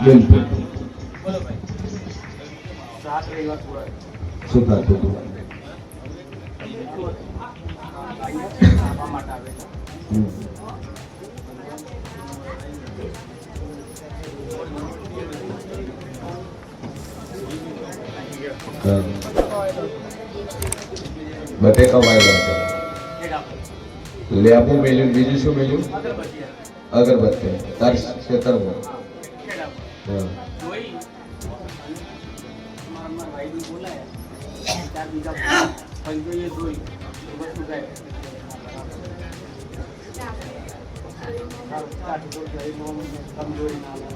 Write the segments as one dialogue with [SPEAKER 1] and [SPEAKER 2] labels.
[SPEAKER 1] બિલકુલ શું થતું હતું? બટેકા વાયવા લેબુ મેલ્યું, બીજું શું મેલ્યું? અગરબત્તી. તારી ખેતરમાં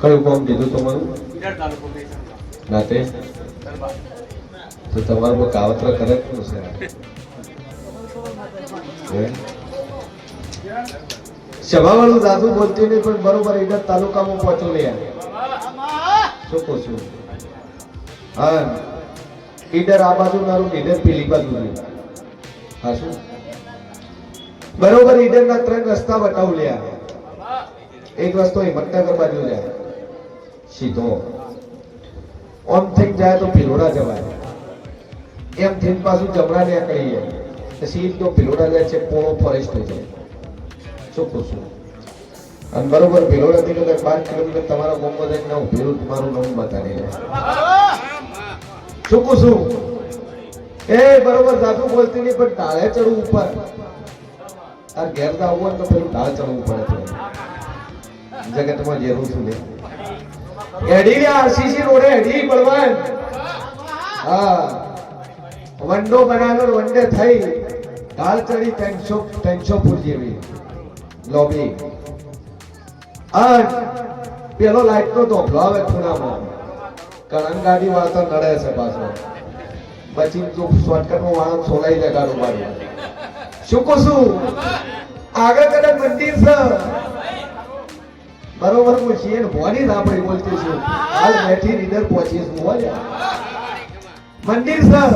[SPEAKER 1] કયું કામ કીધું તમારું? નાતે તો તમારું કાવત્ર કરે છે. સભાવાળું દાદુ બોલતી નહીં પણ બરોબર ઈડર તાલુકામાં પહોંચો લે. શું કહું છું? હા, ઈડર આ બાજુ મારું, ઈડર પેલી બાજુ. હા શું બરોબર? ઈડર ના 3 રસ્તા બતાવું લ્યા. એક રસ્તો હિંમતનગર બાજુ જાય સીધો, ઓમ થઈ જાય તો ભિલોડા જવાય, એમ થઈને પાછું જમણા ને કહીએ સીધો ભિલોડા જાય છે, પોળો ફોરેસ્ટ થઈ જાય. શું કહું છું? અને બરોબર ભિલોડા થી કદાચ 12 કિલોમીટર તમારા ગામમાં જઈને ના ભિલોડ મારું નામ બતાવી જાય. શું કહું છું? એ બરોબર દાદુ બોલતી નહીં પણ ઢાળે ચડવું ઉપર. આ ઘેર આવવું હોય તો પેલું ઢાળ ચડવું પડે. જગતમાં જેવું છું ને એડી આરસીસી રોડે એડી બળવાન. હા, વંડો બનાવ્યો, વંડે થઈ ઢાળ ચડી 300 ફૂટ જેવી લોબી. પેલો લાઈટ નો ધોફલો આવે ખૂણામાં, કરણ ગાડી વાળતા નડે છે પાછો. પછી તો શોર્ટકટ માં વાળા સોલાઈ જગાડું મારું. શું કહું છું? આગળ કદાચ મંદિર છે બરોબર, હું છીએ ભવાની આપણે બોલતી છું. હાલ બેઠી નીડર પહોંચી છું. મંદિર સર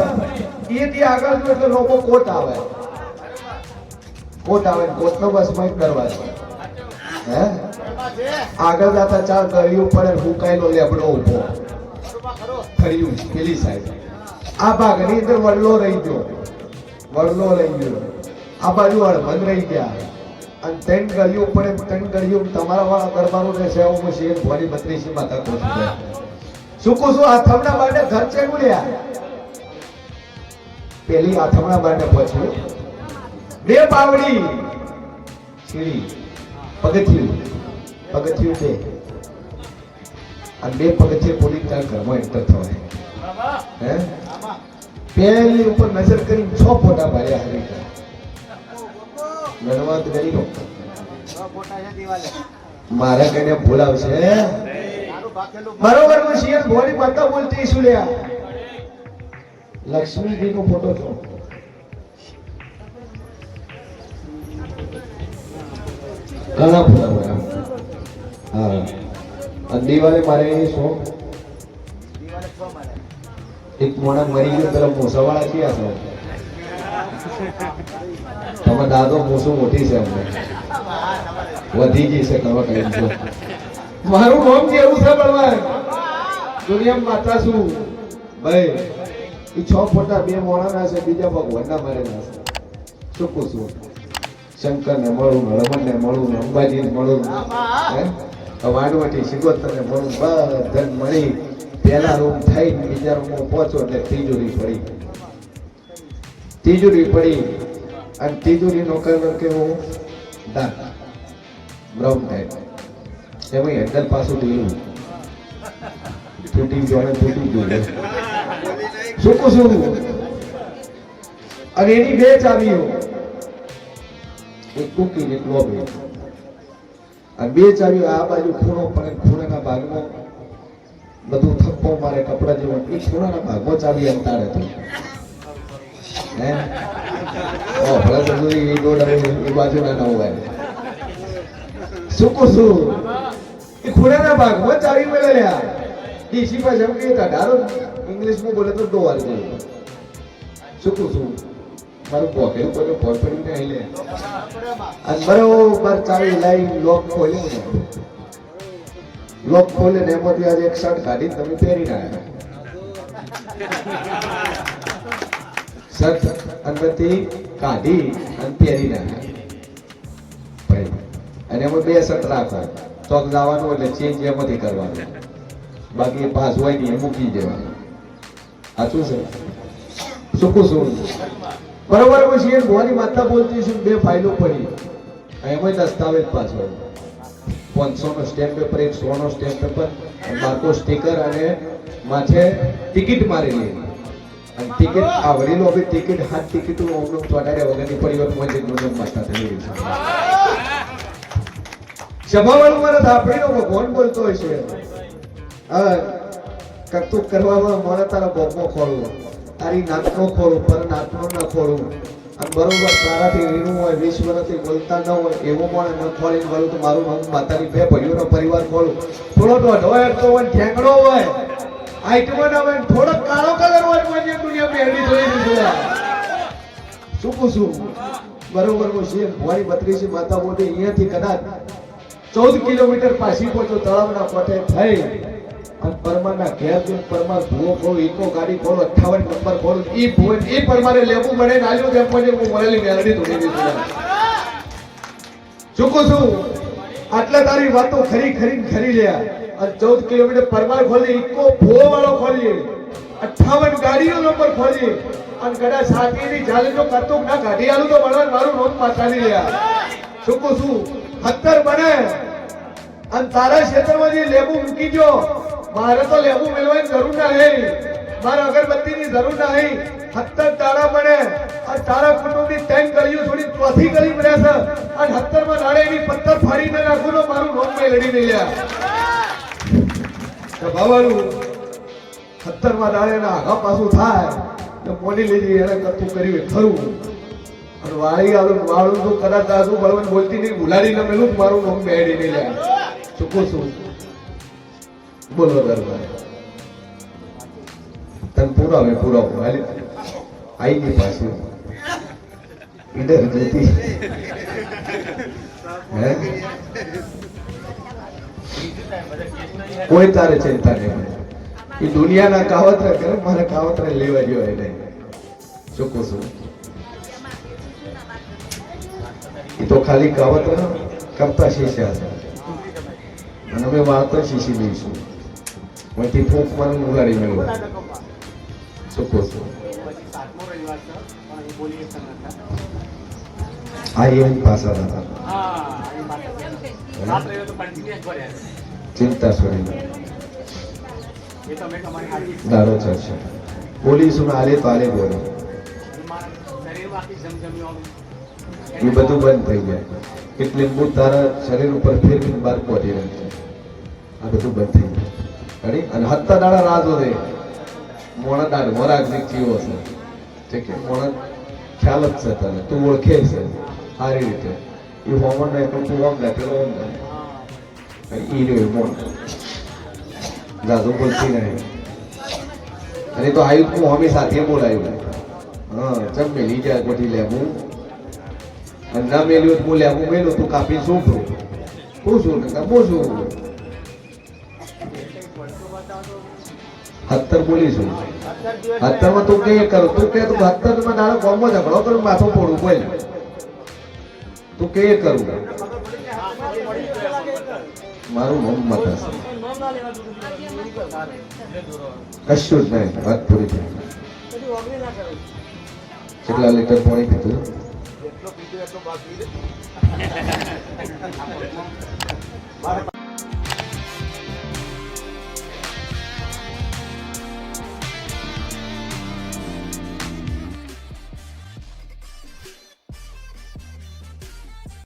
[SPEAKER 1] એથી આગળ જો એટલે લોકો કોટ આવે, કોટનો બસ માં દરવાજો. હે આગળ જતા 4 ગળીઓ પડે, હુકાયેલો લેબડો ઉભો ફર્યું પેલી સાઈડ. આ ભાગની અંદર વડલો રહી ગયો, આ બાજુ હળમંદ રહી ગયા. અને 3 ગળીઓ પડે, 3 ગળીઓ તમારા વાળા દરબારો ને સેવામાં છે. ભવાની 32 માતા પહોંચી ગયા. શું કહું છું? આથમણા બાને ઘર છે ગુલ્યા. પેલી આથમણા બાને પહોંચ્યું, 2 પાવડી સીડી, પગથિયું 2 અને 2 પગથિયે પોલીસ ઘરમાં એન્ટર થવાય. હે પેલી ઉપર નજર કરી 6 ફોટા પાડ્યા. હરી ગણવાત કરી લો મારા કઈને બોલાવશે બરોબર. હું સીએમ ભોળી માતા બોલતી છું લ્યા. લક્ષ્મીજી નો ફોટો છો ઘણા ફોટા બોલા. હા, અને દિવાળે મારે શું એક મોણા મરી ગયો, પેલા મોસાવાળા ક્યાં છો? તમારા દાદો મોસો મોટી છે, અમને વધી ગઈ છે. કરવા કઈ મારું નામ કેવું છે બળવાન? દુનિયામાં માતા છું ભાઈ. એ 6 ફોટા 2 મોણાના છે, બીજા ભગવાનના મરેલા છે. શું કહું છું? શંકર ને મળું, હળમન ને મળું, અંબાજી ને મળું, વાડવટી સિગોતર ને મળું, બધાને મળી પેલા રૂમ થઈ બીજા રૂમમાં પહોંચો એટલે તિજોરી પડી. અને તિજોરી નો કલર કેવો? Dark brown type. એમાં હેન્ડલ પાછું ઢીલું, તૂટી ગયું. શું કહું છું? અને એની 2 ચાવીઓ, એક કુકી એક લોબી. અને 2 ચાવીઓ આ બાજુ ખૂણો પડે, ખૂણાના ભાગમાં બધું થપ્પો મારે કપડા જેવું. એ ખૂણાના ભાગમાં ચાવી અંતાડે હતી. હે ભલા તો એ બાજુ ના હોય. શું કહું છું? એ ખૂણાના ભાગમાં ચાવી મળે લ્યા. ડીસી પાસે એમ કે ઢારો ઇંગ્લિશમાં બોલે તો ડોવાર જેવું. શું કહું છું? મારું પોકેટ પર ફોન પડીને આવી લે. અને બરોબર ચાવી લાઈ લોક ખોલ્યું લોક ખોલે ને એમાંથી આજે એક શર્ટ કાઢી તમે પહેરી રહ્યા શર્ટ અંદરથી કાઢી અને પહેરી રહ્યા ભાઈ અને એમાં બે શર્ટ રાખો ચોક જવાનું એટલે ચેન્જ એમાંથી કરવાનું બાકી પાસ હોય નહીં એ મૂકી દેવાનું સાચું છે શું શું બરોબર પછી ભવાની માતા બોલતી છું બે ફાઇલો પડી એમાં દસ્તાવેજ પાછળ 500 નો સ્ટેમ્પ પેપર 100 નો સ્ટેમ્પ પેપર બારકો સ્ટીકર અને માથે ટિકિટ મારેલી અને ટિકિટ આ વડીલો હવે ટિકિટ હાથ ટિકિટ ઓમનો ચોટાડ્યા વગરની પરિવર્તન જે નોંધ માતા થઈ રહી છે સભાવાળું મારા થાપડીનો ભગવાન બોલતો હોય છે હા કરતું કરવામાં મને તારા બોબો ખોલવો તારી નાકનો ખોલું પર નાકનો ન ખોલું અને બરોબર તારાથી રીણું હોય 20 વર્ષથી બોલતા ન હોય એવું પણ ન ખોલીને બોલું તો મારું નામ માતાની બે ભાઈઓનો પરિવાર ખોલું થોડો દોઢો હેડતો હોય ઠેંગડો હોય આઈટમાં ના હોય થોડો કાળો કલર હોય મને દુનિયા પહેરી જોઈ દીધું શું પૂછું બરોબર હું છે ભોળી 32 માતા બોલી અહીંયાથી કદાચ 14 કિલોમીટર પાછી પહોંચો તળાવના કોઠે થઈ અને પરમારના ઘેર જઈને પરમાર ભૂવો ખોલો ઇકો ગાડી ખોલો 58 નંબર ખોલો ઈ ભૂવો ઈ પરમારે લેવું મળે નાલ્યો તેમ પછી હું મળેલી મેલડી ધોડી દીધી ચૂકું છું આટલા તારી વાતો ખરી ખરી લ્યા અને 14 કિલોમીટર પરમાર ખોલી ઇકો ભૂવો વાળો ખોલી 58 ગાડીનો નંબર ખોલી અને કદાચ સાતીની જાલીનો કરતો ના કાઢી આલું તો મળવાનું મારું નોંધ માતાની લ્યા ચૂકું છું 70 બને અને તારા ક્ષેત્રમાં જે લેબુ મૂકી જો મારે તો લેબુ મેળવાની જરૂર નહીં મારે અગરબત્તીની જરૂર નહીં 70 તારા બને અને તારા કુટુંબની 3 ગળીઓ છોડી ચોથી ગળી બને છે અને 70 માં નાળે એની પથ્થર ફાડીને નાખું તો મારું નોમ મેળવી નહીં લ્યા તો ભાવાળું 70 માં નાળે ના આગા પાછું થાય તો મોડી લીધી એને કરતું કર્યું ખરું અને વાળી વાળું તો કદાચ દાદુ બળવન બોલતી નહીં ભૂલાડીને મેલું મારું નોમ મેળવી નહીં લ્યા ચૂકું છું બોલો દરબાર તને પૂરાવો હાલી આઈ ગઈ પાછી ઈડર જતી હે કોઈ તારે ચિંતા નહીં એ દુનિયાના કાવતરા કરે મારે કાવતરા લેવા જોઈએ નહીં ચૂકું છું એ તો ખાલી કાવતરા કરતા શીખ્યા છે અને અમે વાર્તા શીખી લઈશું વહીથી ફૂંક મારું ઉલાડી મેળવું ચૂકો છું આ એમ પાછા હતા ચિંતા છોડી દાડો ચડશે બોલીશું આલે તો આલે બોલો એ બધું બંધ થઈ જાય એટલે હું તારા શરીર ઉપર ફેરવીને બહાર પહોંચી રહ્યું છે આ બધું બંધ થઈ ગયું અને 7 દાડા રાહ જોડે મોણા દાડ મોરાગની જીવો છે ઠીક છે મોણા ખ્યાલ જ છે તને તું ઓળખે છે સારી રીતે એ હોમન ને પણ તું ઓમ પેલો ઓમ ઈ રહ્યો મોણ જાદુ બોલતી નહીં અને તો આયુધ હું હમી સાથે બોલાયું હા ચમ મેલી જાય ગોઠી લેવું અને ના મેલ્યું હું લેવું મેલું તું કાપી શું કરું શું ને બહુ શું 70 બોલીશું 70 માં તું કે કરું તું કે તું 70 માં દાડો કોમો ઝઘડો કરું માથું પોડું બોલ તું કે કરું મારું મોહમ્મદ હશે કશું જ નહીં વાત પૂરી થઈ કેટલા લીટર પાણી પીધું એટલો બાકી